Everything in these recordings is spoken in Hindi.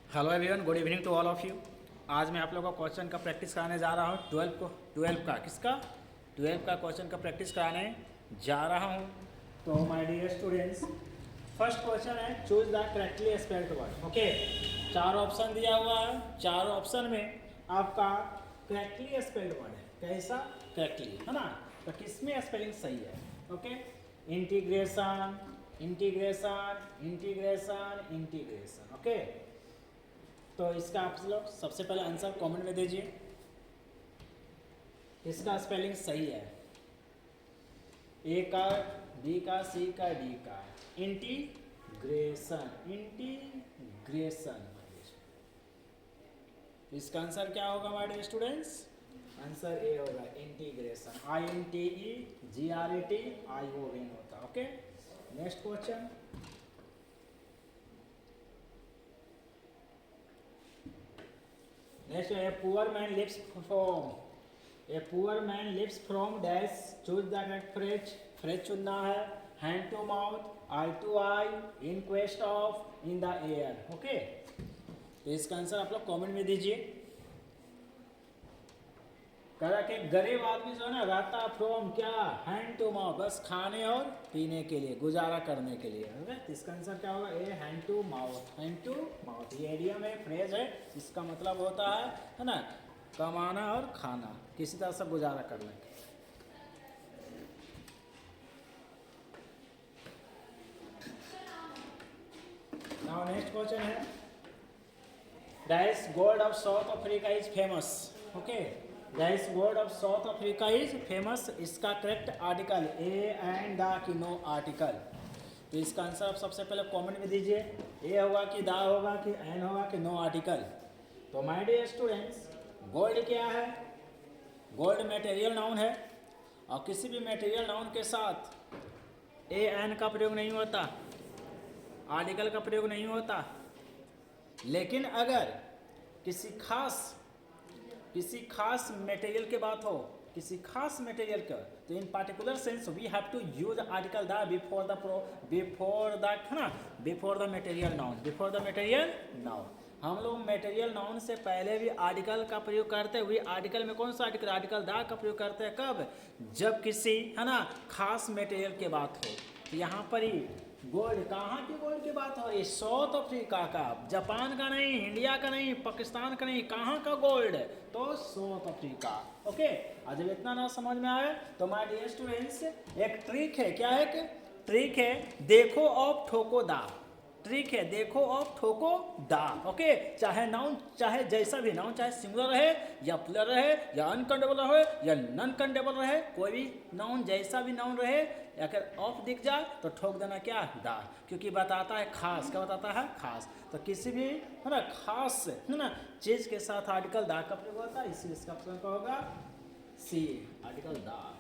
Hello everyone, good evening to all of you. आज मैं आप लोगों को क्वेश्चन का प्रैक्टिस कराने जा रहा हूँ। 12 का किसका 12 का क्वेश्चन का प्रैक्टिस कराने जा रहा हूँ। तो my dear students, first question है choose the correctly spelled word. Okay, 4 option दिया हुआ है। 4 ऑप्शन में आपका करेक्टली स्पेल्ड वर्ड है। कैसा करेक्टली, है ना? तो किसमें स्पेलिंग सही है? Okay, integration integration integration integration. Okay, तो इसका आप लोग सबसे पहले आंसर कमेंट में दीजिए, इसका स्पेलिंग सही है। ए का, बी का, सी का, डी का। Integration integration. इसका आंसर क्या होगा हमारे डियर स्टूडेंट्स? आंसर ए होगा इंटीग्रेशन। INTEGRATION होता। Okay, next question. Next, a poor man lives from dash. Choose the correct phrase. Phrase चुनना है। Hand to mouth, eye to eye, in quest of, in the air. Okay, तो इसका आंसर आप लोग कमेंट में दीजिए। कह कि गरीब आदमी जो है ना रहता फ्रॉम क्या, हैंड टू माउथ, बस खाने और पीने के लिए, गुजारा करने के लिए। ओके, तो इसका आंसर क्या होगा? A, hand to mouth. Hand to mouth ये एडियम है, फ्रेज है। इसका मतलब होता है ना, कमाना और खाना, किसी तरह से गुजारा करने के। नाउ नेक्स्ट क्वेश्चन है, that gold of South Africa is famous. Okay, that gold of South Africa is famous. इसका correct article a and the कि नो आर्टिकल। तो इसका आंसर आप सबसे पहले कमेंट में दीजिए। ए होगा कि दा होगा कि एन होगा कि नो आर्टिकल। तो माय डियर स्टूडेंट्स, गोल्ड क्या है? गोल्ड मटेरियल नाउन है, और किसी भी मटेरियल नाउन के साथ ए एन का प्रयोग नहीं होता, आर्टिकल का प्रयोग नहीं होता। लेकिन अगर किसी खास मटेरियल की बात हो, किसी खास मटेरियल का, तो in particular sense we have to use article the before the material noun. हम लोग मटेरियल नाउन से पहले भी आर्टिकल का प्रयोग करते हुए, आर्टिकल में कौन सा आर्टिकल? आर्टिकल द का प्रयोग करते हैं। कब? जब किसी, है ना, खास मटेरियल की बात हो। तो यहाँ पर ही गोल्ड, कहाँ की गोल्ड की बात हो? ये साउथ अफ्रीका का, जापान का नहीं, इंडिया का नहीं, पाकिस्तान का नहीं, कहाँ का गोल्ड? तो साउथ अफ्रीका। ओके, और जब इतना ना समझ में आए तो माय डियर स्टूडेंट्स, एक ट्रिक है। क्या है? एक ट्रिक है, देखो और ठोको दा। ट्रिक है, देखो और ठोको दा। ओके, चाहे नाउन, चाहे जैसा भी नाउन, चाहे सिंगुलर रहे या प्लुरल रहे या अनकाउंटेबल रहे या नॉन काउंटेबल रहे, कोई भी नाउन, जैसा भी नाउन रहे, अगर ऑफ दिख जाए तो ठोक देना क्या? दा, क्योंकि बताता है खास। क्या बताता है? खास। तो किसी भी, है ना, खास, है ना, चीज के साथ आर्टिकल दा का प्रयोग होता है। इसीलिए इसका ऑप्शन क्या होगा? सी, आर्टिकल दा।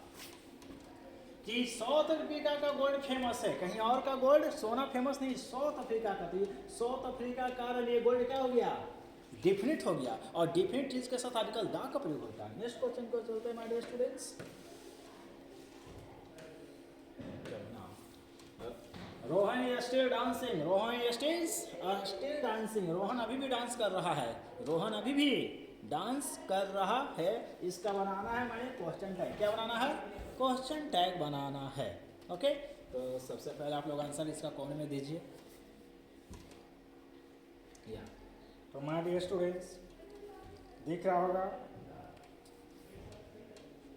कि साउथ अफ्रीका का गोल्ड फेमस है, कहीं और का गोल्ड सोना फेमस नहीं, साउथ अफ्रीका का। तो साउथ अफ्रीका का लिए गोल्ड क्या हो गया? डिफिनिट हो गया, और डिफिनिट चीज के साथ आर्टिकल दा का प्रयोग होता है। नेक्स्ट क्वेश्चन को चलते हैं my dear students. Rohan still dancing. Rohan अभी भी डांस कर रहा है। रोहन अभी भी डांस कर रहा है। इसका बनाना है मैंने क्वेश्चन टैग। क्या बनाना है? क्वेश्चन टैग बनाना है। ओके, तो सबसे पहले आप लोग आंसर इसका कॉमेंट में दीजिए। या तो माय डियर स्टूडेंट्स, दिख रहा होगा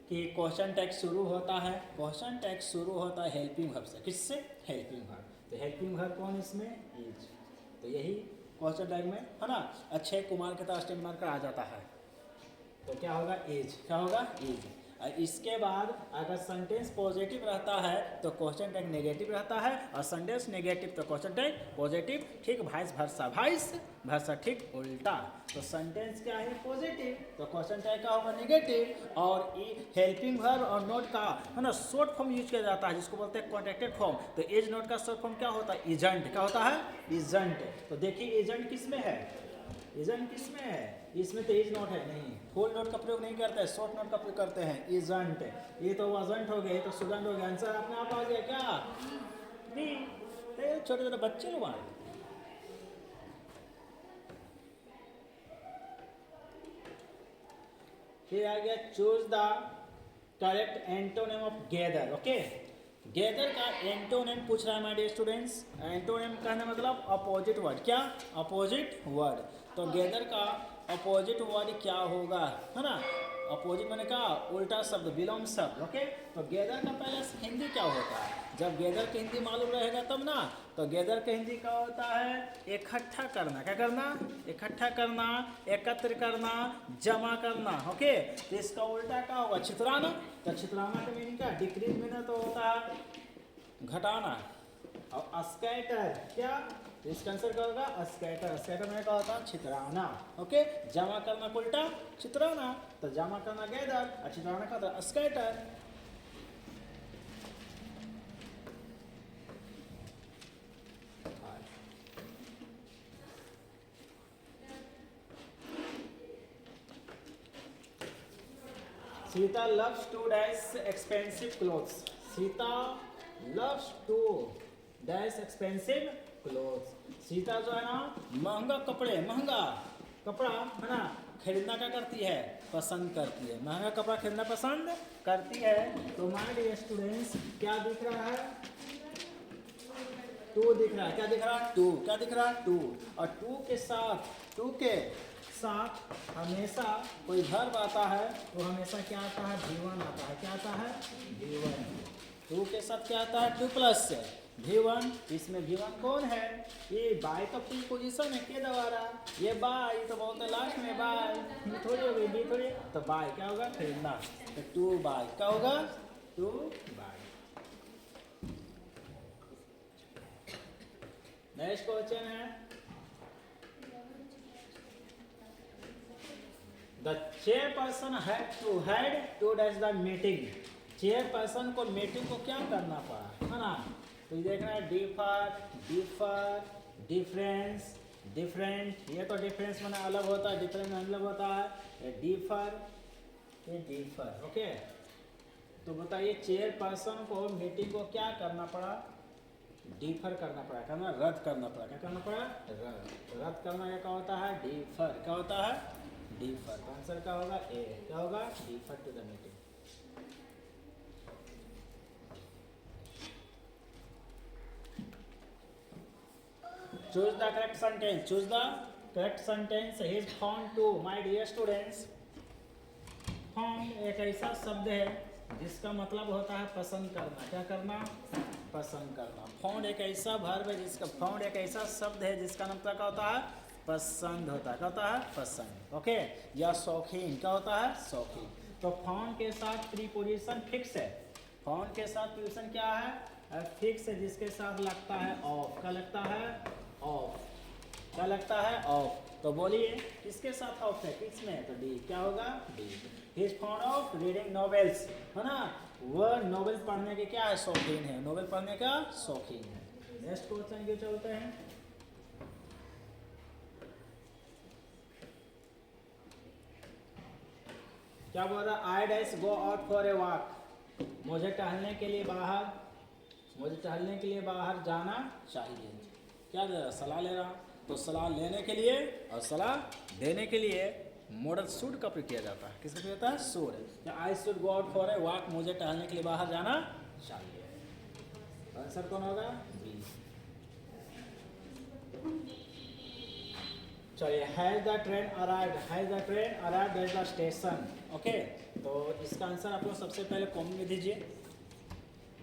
कि क्वेश्चन टैग शुरू होता है। क्वेश्चन टैग शुरू होता है हेल्पिंग वर्ब से। किससे? Helping verb. तो हेल्पिंग वर्ब कौन इसमें? इज। तो यही क्वेश्चन टैग में, है ना, अक्षय कुमार के तरह स्टेट मार्कर आ जाता है। तो क्या होगा? इज। क्या होगा? इज। और इसके बाद अगर सेंटेंस पॉजिटिव रहता है तो क्वेश्चन टैग नेगेटिव रहता है, और सेंटेंस नेगेटिव तो क्वेश्चन टैग पॉजिटिव। ठीक वाइस वर्सा, ठीक उल्टा। तो सेंटेंस क्या है? पॉजिटिव, तो क्वेश्चन टैग क्या होगा? नेगेटिव। और हेल्पिंग वर्ब और नोट का, है ना, शॉर्ट फॉर्म यूज किया जाता है, जिसको बोलते हैं कॉन्ट्रैक्टेड फॉर्म। तो इज नोट का शॉर्ट फॉर्म क्या होता है? इजंट। क्या होता है? इजंट। तो देखिए इजंट किस में है? इजंट किस में है? इसमें तो इज नोट है नहीं, फुल नोट का प्रयोग नहीं करते हैं, शॉर्ट नोट का प्रयोग करते हैं। इजंट, ये तो वजंट हो गया, ये तो स्टूडेंट हो गया। आंसर अपने आप आ गया क्या? नहीं, छोटे छोटे बच्चे लोग आ फिर आ गया choose the correct antonym of gather. Okay, gather का एंटोनिम पूछ रहा है माय डियर स्टूडेंट्स। एंटोनिम कहने मतलब अपोजिट वर्ड, क्या अपोजिट वर्ड। तो गैदर का अपोजिट वर्ड क्या होगा, है ना। अपोजिट मैंने कहा उल्टा शब्द, विलोम शब्द। ओके, तो गैदर का पहले हिंदी क्या होता है, जब गैदर की हिंदी मालूम रहेगा तब ना। तो गैदर की हिंदी क्या होता है, इकट्ठा करना। क्या करना, इकट्ठा करना, एकत्र करना, जमा करना। ओके, तो इसका उल्टा क्या होगा, छितराना। तो छितराना का मीनिंग क्या, डिक्रीज में ना तो होता है घटाना। और स्कैटर क्या, इसका आंसर क्या होगा, स्कैटर। स्कैटर में क्या होता है, छितराना। ओके, जमा करना को उल्टा छितराना, तो जमा करना गैदर और छितराना का होता है scatter. Sita loves to dash expensive clothes. Sita loves to dash expensive clothes. Sita जो है ना महंगा कपड़े, महंगा कपड़ा है ना खरीदना क्या करती है, पसंद करती है। महंगा कपड़ा खरीदना पसंद करती है। तो माय डियर स्टूडेंट्स क्या दिख रहा है, टू दिख रहा है। क्या दिख रहा है, टू। क्या दिख रहा है, टू। और टू के साथ हमेशा कोई वर्ब आता है तो हमेशा क्या आता है, V1 आता है। क्या आता है, V1। टू के साथ क्या आता है, टू प्लस V1। इसमें V1 कौन है, ये बाय का फुल पोजीशन है के द्वारा। ये बाय तो बहुत है लास्ट में, बाय थोड़ी हो गई, बी थोड़ी। तो बाय क्या होगा, खरीदना। तो टू बाय क्या होगा, टू बाय। नेक्स्ट क्वेश्चन है, the chairperson had to dash the meeting. Chairperson को मीटिंग को क्या करना पड़ा, है ना। तो ये देखना है डिफर, डिफरेंस, डिफरेंट। ये तो डिफरेंस माने अलग होता है, डिफरेंस अलग होता है। डिफर, ये डिफर। ओके, तो बताइए चेयरपर्सन को मीटिंग को क्या करना पड़ा, डिफर करना पड़ा। करना रद्द करना पड़ा। क्या करना पड़ा, रद्द करना। क्या होता है, डिफर। क्या होता है, डिफर। तो आंसर क्या होगा, ए। क्या होगा, defer to the meeting. Choose the correct sentence. Choose the correct sentence. He is found to, my dear students, found एक ऐसा शब्द है जिसका मतलब होता है पसंद करना। क्या करना, पसंद करना। फाउंड एक ऐसा वर्ब है जिसका, फाउंड एक ऐसा शब्द है जिसका मतलब क्या होता है, पसंद होता है। क्या होता है, पसंद। ओके, या शौकीन। क्या होता है, शौकीन। तो फाउंड के साथ प्रीपोजिशन फिक्स है। फाउंड के साथ प्रीपोजिशन क्या है, फिक्स है, जिसके साथ लगता है ऑफ। क्या लगता है, ऑफ। क्या लगता है, ऑफ। तो बोलिए किसके साथ ऑफ है, किसमें, तो डी। क्या होगा, D. He is found of reading novels, है ना। वह नॉवेल पढ़ने के क्या है, शौकीन है। नॉवेल पढ़ने का शौकीन है। नेक्स्ट क्वेश्चन के चलते हैं। क्या बोल रहा, I dash go out for a walk. मुझे टहलने के लिए बाहर, मुझे टहलने के लिए बाहर जाना चाहिए। क्या दे रहा, सलाह ले रहा। तो सलाह लेने के लिए और सलाह देने के लिए मॉडल शुड का प्रयोग किया जाता है। किसका प्रयोग होता है, should. I should go out for a walk, मुझे टहलने के लिए बाहर जाना चाहिए। आंसर कौन होगा, बी। चलिए, has the train arrived. Has the train arrived at the station. Okay, तो इसका आंसर आप लोग सबसे पहले कॉमन में दीजिए।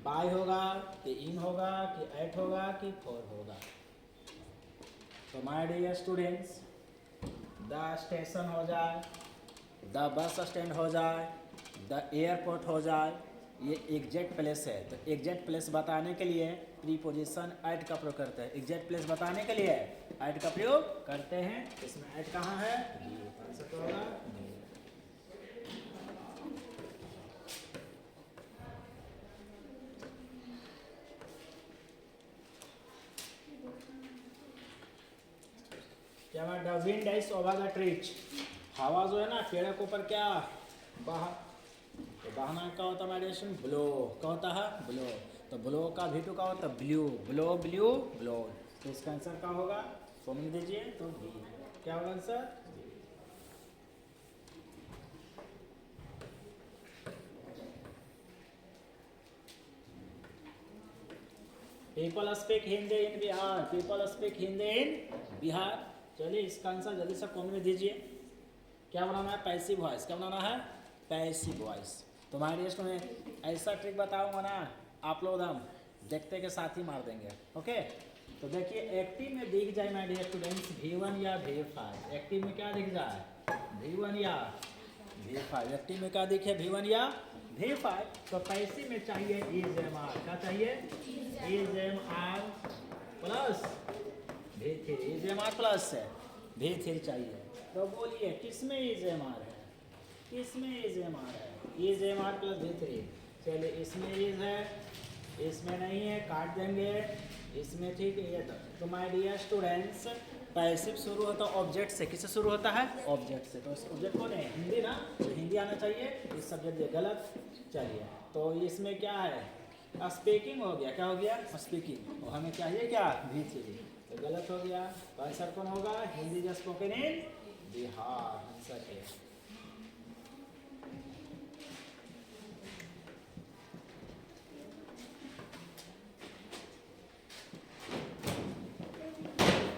बाय होगा कि इन होगा कि एट होगा कि फॉर होगा। तो my dear students, the station हो जाए, द बस स्टैंड हो जाए, द एयरपोर्ट हो जाए, ये एग्जैक्ट प्लेस है। तो एग्जैक्ट प्लेस बताने के लिए प्रीपोजिशन एट का प्रयोग करते हैं। एग्जैक्ट प्लेस बताने के लिए एट का प्रयोग करते हैं। इसमें एट कहाँ है, आंसर क्या होगा, क्या है, the wind is over the trees. हवा जो है ना पेड़ के ऊपर क्या बहा, तो बहाना क्या होता है मेडिटेशन, ब्लो। क्या होता है, ब्लो। तो ब्लो का V2 का होता है ब्लू। Blow, blue, blow. तो इसका आंसर क्या होगा, फॉर्मूला दीजिए। तो बी। क्या होगा आंसर, पीपल स्पीक हिंदी इन बिहार, पीपल स्पीक हिंदी इन बिहार। चलिए इसका आंसर जल्दी से कॉमेंट में दीजिए। क्या बनाना है? Passive voice. क्या बनाना है? Passive voice. तुम्हारे स्टूडेंट ऐसा ट्रिक बताऊंगा ना, आप लोग हम देखते के साथ ही मार देंगे। ओके, तो देखिए एक्टिव में दिख जाए माय डियर स्टूडेंट्स V1 या V5। एक्टिव में क्या दिख जाए? V1 या V5। एक्टिव में क्या दिखे? V1 या V5। तो पैसिव में चाहिए EZMR। क्या चाहिए? EZMR plus V3। EZMR plus V3 चाहिए। तो बोलिए किसमें EZMR है? किसमें EZMR है? EZMR plus V3। चलिए इसमें इज है, इसमें नहीं है, काट देंगे। इसमें ठीक है ये तो माय डियर स्टूडेंट्स पैसिव शुरू होता है ऑब्जेक्ट से। किससे शुरू होता है? ऑब्जेक्ट से। तो ऑब्जेक्ट कौन है? हिंदी ना, तो हिंदी आना चाहिए। इस सब्जेक्ट ये गलत। चलिए तो इसमें क्या है? स्पीकिंग हो गया। क्या हो गया? स्पीकिंग। और हमें चाहिए क्या? V3। तो गलत हो गया। तो आंसर कौन होगा? हिंदी जो स्पोकन इन बिहार। आंसर है।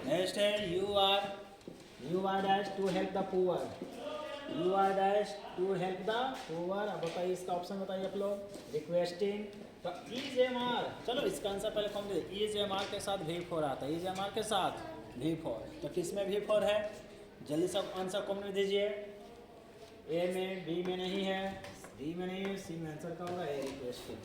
नेक्स्ट है you are dash to help the poor. You are dash to help the poor. अब बताइए इसका ऑप्शन बताइए आप लोग। रिक्वेस्टिंग। तो EZMR। चलो इसका आंसर पहले कौन दे? EZMR के साथ V4 आता है। EZMR के साथ V4। तो किस में V4 है? जल्दी से आंसर कमेंट में दीजिए। A में, B में नहीं है, D में नहीं है, C में आंसर का होगा A requesting.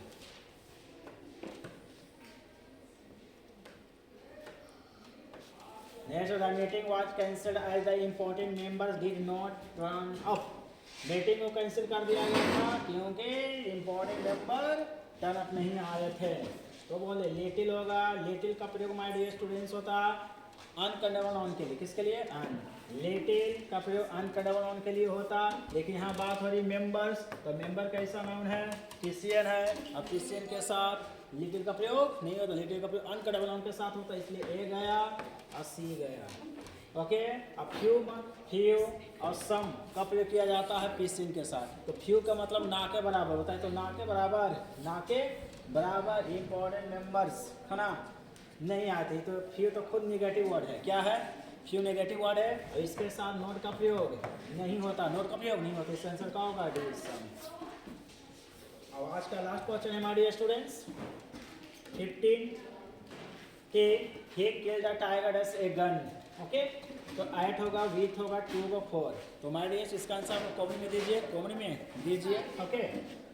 Next, the meeting was cancelled as the important members did not turn up. Meeting को कैंसिल कर दिया गया था क्योंकि इम्पोर्टेंट मेंबर टर्न अप नहीं आए थे। तो बोले लिटिल होगा। लिटिल का प्रयोग माय डियर स्टूडेंट्स होता अनकंडीशनल नाउन के लिए। किसके लिए? लिटिल का प्रयोग अनकंडीशनल नाउन के लिए होता। लेकिन यहाँ बात हो रही मेंबर्स। तो मेंबर कैसा नाउन है? पीसीएन है। अब पीसीएन के साथ लिटिल का प्रयोग नहीं होता। लिटिल का प्रयोग अनकंडीशनल नाउन के साथ होता है, इसलिए ए गया और सी गया। ओके, अब फ्यू और सम का प्रयोग किया जाता है पीसीएन के साथ। तो फ्यू का मतलब ना के बराबर होता है। तो ना के बराबर इंपॉर्टेंट मेंबर्स है ना नहीं आती। तो फ्यू तो खुद नेगेटिव वर्ड है। क्या है? फ्यू नेगेटिव वर्ड है। और इसके साथ नोट का प्रयोग नहीं होता। नोट का प्रयोग नहीं होता। इसका आंसर क्या होगा? डी सम। अब आज का लास्ट क्वेश्चन है हमारे स्टूडेंट्स 15 के he killed a tiger as a gun। Okay, तो 8 होगा, विथ होगा, 2 होगा, 4। तो हमारे इसका आंसर आप कमेंट में दीजिए। कमेंट में दीजिए। ओके,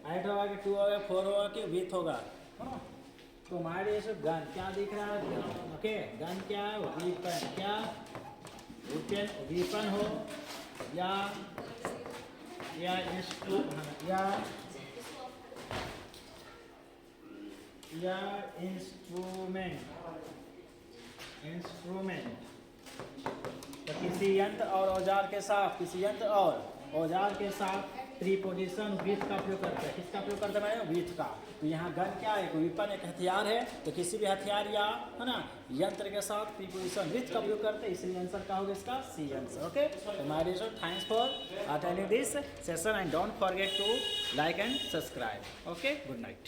8 होगा कि 2 होगा, 4 होगा कि विथ होगा। तो हमारे ये गन क्या दिख रहा है? ओके, गन क्या है? वीपन। क्या? वीपन हो या इंस्ट्रूमेंट। तो किसी यंत्र और औजार के साथ प्रीपोजिशन विथ का प्रयोग करते हैं। किसका प्रयोग करते हैं? विथ का। तो यहाँ गन क्या है? वेपन, एक हथियार है। तो किसी भी हथियार या है ना यंत्र के साथ प्रीपोजिशन विथ का प्रयोग करते हैं, इसलिए आंसर क्या होगा इसका? C answer. ओके, तो my dear thanks for attending this session and don't forget to like and subscribe. Okay, good night.